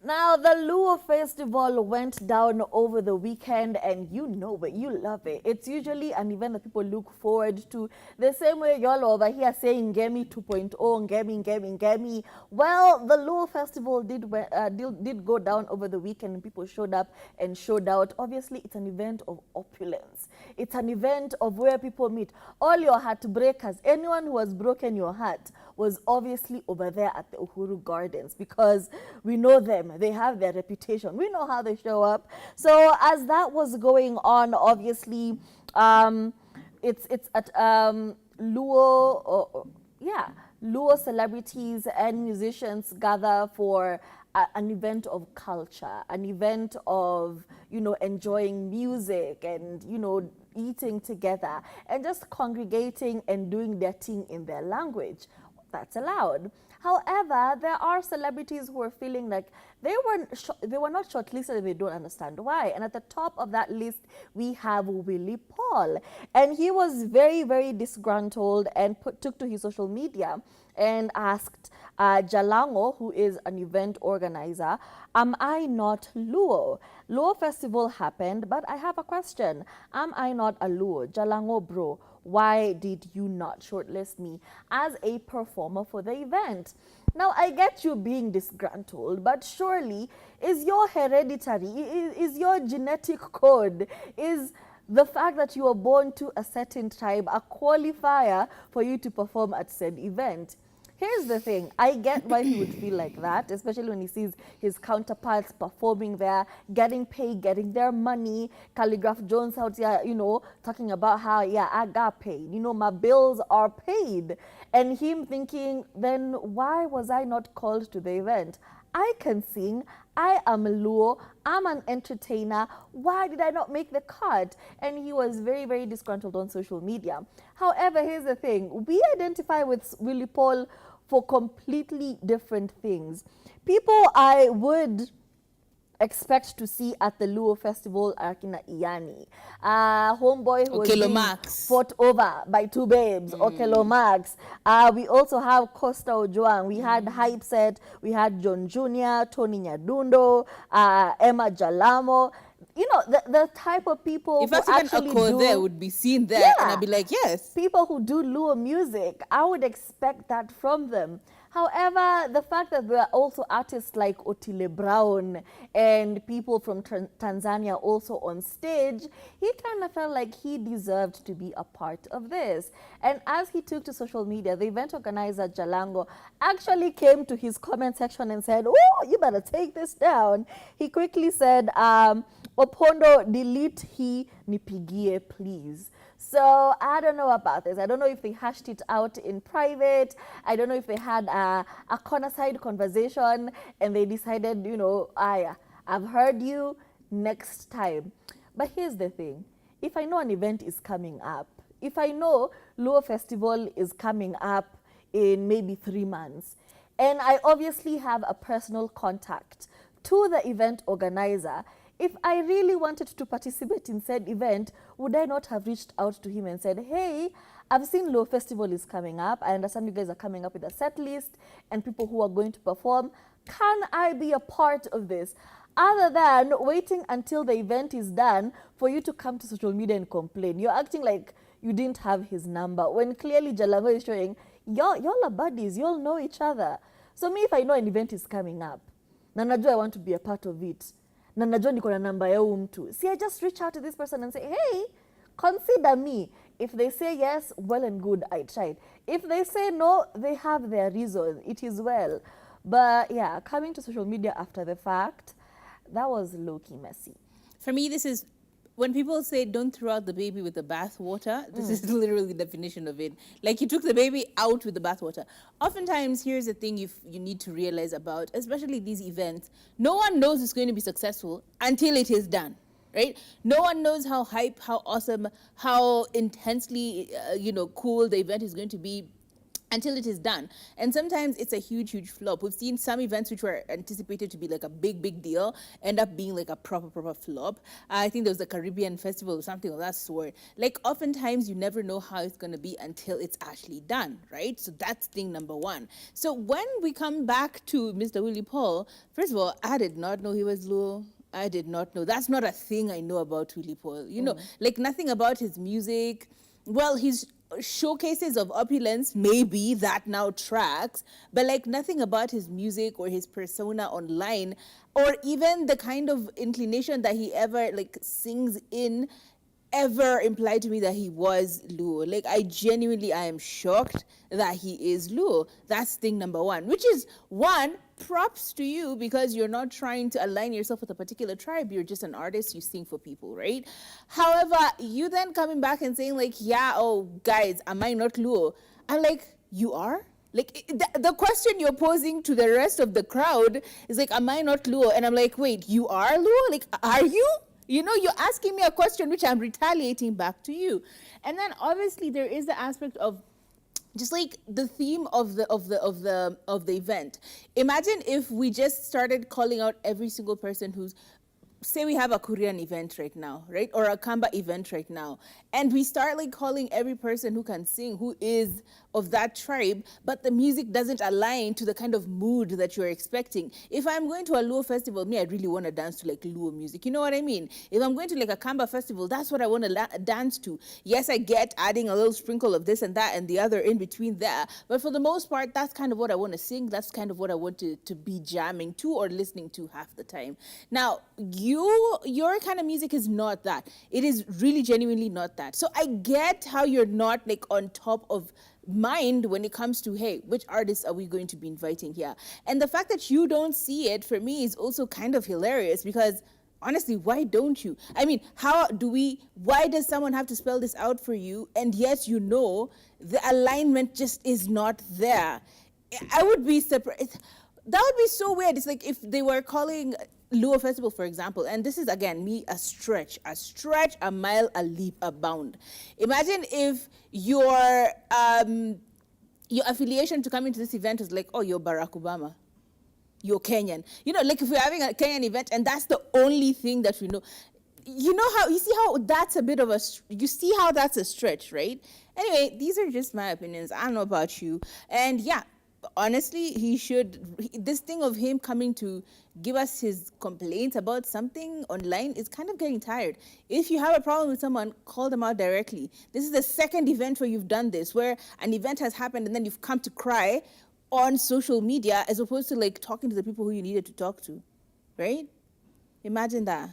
Now, the Luo Festival went down over the weekend, and you know it, you love it. It's usually an event that people look forward to. The same way y'all over here saying Ngemi 2.0, Ngemi. Well, the Luo Festival did go down over the weekend, and people showed up and showed out. Obviously, it's an event of opulence. It's an event of where people meet. All your heartbreakers, anyone who has broken your heart, was obviously over there at the Uhuru Gardens, because we know them. They have their reputation. We know how they show up. So as that was going on, obviously, it's at Luo, yeah, Luo celebrities and musicians gather for an event of culture, an event of, you know, enjoying music and, you know, eating together and just congregating and doing their thing in their language. That's allowed. However, there are celebrities who are feeling like they were not shortlisted. They don't understand why. And at the top of that list, we have Willy Paul, and he was very, very disgruntled and took to his social media and asked Jalango, who is an event organizer, am I not Luo? Luo Festival happened, but I have a question. Am I not a Luo? Jalango bro, why did you not shortlist me as a performer for the event? Now, I get you being disgruntled, but surely is your hereditary, is your genetic code, is the fact that you were born to a certain tribe a qualifier for you to perform at said event? Here's the thing, I get why he would feel like that, especially when he sees his counterparts performing there, getting paid, getting their money. Calligraph Jones out here, you know, talking about how, yeah, I got paid. You know, my bills are paid. And him thinking, then why was I not called to the event? I can sing, I am a Luo, I'm an entertainer, why did I not make the cut? And he was very, very disgruntled on social media. However, here's the thing, we identify with Willy Paul for completely different things. People I would expect to see at the Luo Festival are kina Iyani. Homeboy who was being fought over by two babes, Okelo Max. We also have Costa Ojuang. We had Hype Set, we had John Jr., Tony Nyadundo, Emma Jalamo. You know, the type of people if who actually do, there would be seen there, yeah, and I'd be like, yes. People who do Luo music, I would expect that from them. However, the fact that there are also artists like Otile Brown and people from Tanzania also on stage, he kind of felt like he deserved to be a part of this. And as he took to social media, the event organizer, Jalango, actually came to his comment section and said, oh, you better take this down. He quickly said, Opondo, delete he nipigie, please. So I don't know about this. I don't know if they hashed it out in private. I don't know if they had a corner side conversation and they decided, you know, I've heard you, next time. But here's the thing. If I know an event is coming up, if I know Luo Festival is coming up in maybe 3 months, and I obviously have a personal contact to the event organizer, if I really wanted to participate in said event, would I not have reached out to him and said, hey, I've seen Luo Festival is coming up. I understand you guys are coming up with a set list and people who are going to perform. Can I be a part of this? Other than waiting until the event is done for you to come to social media and complain. You're acting like you didn't have his number when clearly Jalango is showing, y'all are buddies, y'all know each other. So me, if I know an event is coming up, na najua I want to be a part of it, na najua niko na namba ya huyu mtu, see, I just reach out to this person and say, hey, consider me. If they say yes, well and good, I tried. If they say no, they have their reason. It is well. But yeah, coming to social media after the fact, that was low-key messy. For me, this is, when people say don't throw out the baby with the bathwater, this is literally the definition of it. Like, you took the baby out with the bathwater. Oftentimes, here's the thing you need to realize about, especially these events, no one knows it's going to be successful until it is done. Right? No one knows how hype, how awesome, how intensely, cool the event is going to be until it is done. And sometimes it's a huge, huge flop. We've seen some events which were anticipated to be like a big, big deal end up being like a proper, proper flop. I think there was a Caribbean festival or something of that sort. Like oftentimes you never know how it's going to be until it's actually done, right? So that's thing number one. So when we come back to Mr. Willy Paul, first of all, I did not know he was Luo. I did not know. That's not a thing I know about Willy Paul. You know, like nothing about his music. Well, his showcases of opulence, maybe that now tracks, but like nothing about his music or his persona online, or even the kind of inclination that he ever like sings in ever implied to me that he was Luo. Like I am shocked that he is Luo. That's thing number one, which is one, props to you because you're not trying to align yourself with a particular tribe. You're just an artist. You sing for people, right? However, you then coming back and saying like, yeah, oh guys, am I not Luo? I'm like, you are? Like the question you're posing to the rest of the crowd is like, am I not Luo? And I'm like, wait, you are Luo? Like, are you? You know, you're asking me a question which I'm retaliating back to you. And then obviously there is the aspect of just like the theme of the event. Imagine if we just started calling out every single person who's, say we have a Korean event right now, right? Or a Kamba event right now. And we start like calling every person who can sing, who is of that tribe, but the music doesn't align to the kind of mood that you're expecting. If I'm going to a Luo festival, me, I really want to dance to like Luo music. You know what I mean? If I'm going to like a Kamba festival, that's what I want to dance to. Yes, I get adding a little sprinkle of this and that and the other in between there. But for the most part, that's kind of what I want to sing. That's kind of what I want to be jamming to or listening to half the time. Now, your kind of music is not that. It is really genuinely not that. So I get how you're not like on top of mind when it comes to, hey, which artists are we going to be inviting here? And the fact that you don't see it for me is also kind of hilarious because honestly, why don't you? I mean, why does someone have to spell this out for you? And yet, you know, the alignment just is not there. I would be surprised. That would be so weird. It's like if they were calling Luo Festival, for example, and this is again me a stretch, a mile, a leap, a bound. Imagine if your affiliation to come into this event is like, oh, you're Barack Obama, you're Kenyan. You know, like if we're having a Kenyan event and that's the only thing that we know. You see how that's a stretch, right? Anyway, these are just my opinions. I don't know about you. And yeah, honestly, this thing of him coming to give us his complaints about something online is kind of getting tired. If you have a problem with someone, call them out directly. This is the second event where you've done this, where an event has happened and then you've come to cry on social media as opposed to like talking to the people who you needed to talk to, right? Imagine that.